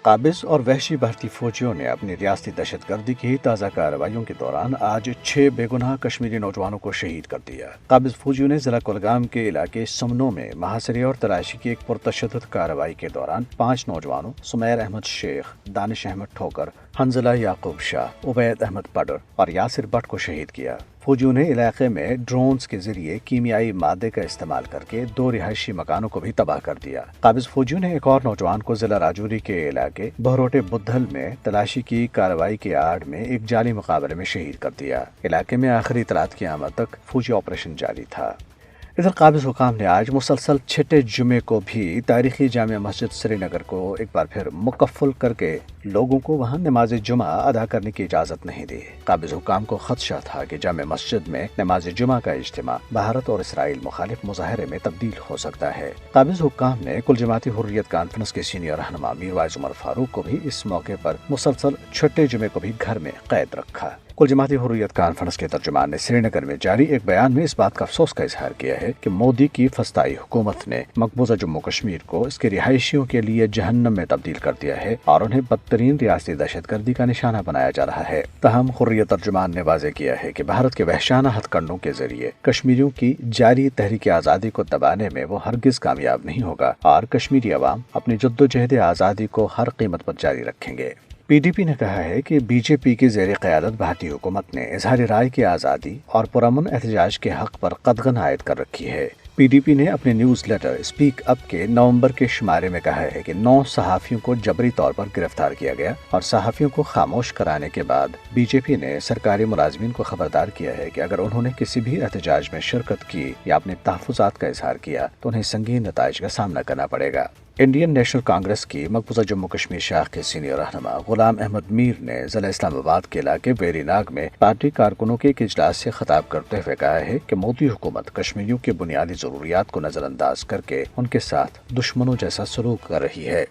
قابض اور وحشی بھارتی فوجیوں نے اپنی ریاستی دہشت گردی کی تازہ کارروائیوں کے دوران آج 6 بے گناہ کشمیری نوجوانوں کو شہید کر دیا۔ قابض فوجیوں نے ضلع کولگام کے علاقے سمنو میں محاصرے اور تلاشی کی ایک پرتشدد کارروائی کے دوران 5 نوجوانوں سمیر احمد شیخ، دانش احمد ٹھوکر، حنظلہ یعقوب شاہ، عبید احمد پڈر اور یاسر بٹ کو شہید کیا۔ فوجیوں نے علاقے میں ڈرونز کے ذریعے کیمیائی مادے کا استعمال کر کے 2 رہائشی مکانوں کو بھی تباہ کر دیا۔ قابض فوجیوں نے ایک اور نوجوان کو ضلع راجوری کے علاقے بہروٹے بدھل میں تلاشی کی کارروائی کی آڑ میں ایک جعلی مقابلے میں شہید کر دیا۔ علاقے میں آخری اطلاعات کی آمد تک فوجی آپریشن جاری تھا۔ ادھر قابض حکام نے آج مسلسل چھٹے جمعے کو بھی تاریخی جامع مسجد سری نگر کو ایک بار پھر مقفل کر کے لوگوں کو وہاں نماز جمعہ ادا کرنے کی اجازت نہیں دی۔ قابض حکام کو خدشہ تھا کہ جامع مسجد میں نماز جمعہ کا اجتماع بھارت اور اسرائیل مخالف مظاہرے میں تبدیل ہو سکتا ہے۔ قابض حکام نے کل جماعتی حریت کانفرنس کے سینئر رہنما میر وائز عمر فاروق کو بھی اس موقع پر مسلسل چھٹے جمعے کو بھی گھر میں قید رکھا۔ کل جماعتی حریت کانفرنس کے ترجمان نے سری نگر میں جاری ایک بیان میں اس بات کا افسوس کا اظہار کیا ہے کہ مودی کی فسطائی حکومت نے مقبوضہ جموں کشمیر کو اس کے رہائشیوں کے لیے جہنم میں تبدیل کر دیا ہے اور انہیں بدترین ریاستی دہشت گردی کا نشانہ بنایا جا رہا ہے۔ تاہم حریت ترجمان نے واضح کیا ہے کہ بھارت کے وحشانہ ہتھ کنڈوں کے ذریعے کشمیریوں کی جاری تحریک آزادی کو دبانے میں وہ ہرگز کامیاب نہیں ہوگا اور کشمیری عوام اپنی جدوجہد آزادی کو ہر قیمت پر جاری رکھیں گے۔ پی ڈی پی نے کہا ہے کہ بی جے پی کی زیر قیادت بھارتی حکومت نے اظہار رائے کی آزادی اور پرامن احتجاج کے حق پر قدغن عائد کر رکھی ہے۔ پی ڈی پی نے اپنے نیوز لیٹر اسپیک اپ کے نومبر کے شمارے میں کہا ہے کہ 9 صحافیوں کو جبری طور پر گرفتار کیا گیا اور صحافیوں کو خاموش کرانے کے بعد بی جے پی نے سرکاری ملازمین کو خبردار کیا ہے کہ اگر انہوں نے کسی بھی احتجاج میں شرکت کی یا اپنے تحفظات کا اظہار کیا تو انہیں سنگین نتائج کا سامنا کرنا پڑے گا۔ انڈین نیشنل کانگریس کی مقبوضہ جموں کشمیر شاخ کے سینئر رہنما غلام احمد میر نے ضلع اسلام آباد کے علاقے ویری ناگ میں پارٹی کارکنوں کے ایک اجلاس سے خطاب کرتے ہوئے کہا ہے کہ مودی حکومت کشمیریوں کی بنیادی ضروریات کو نظر انداز کر کے ان کے ساتھ دشمنوں جیسا سلوک کر رہی ہے۔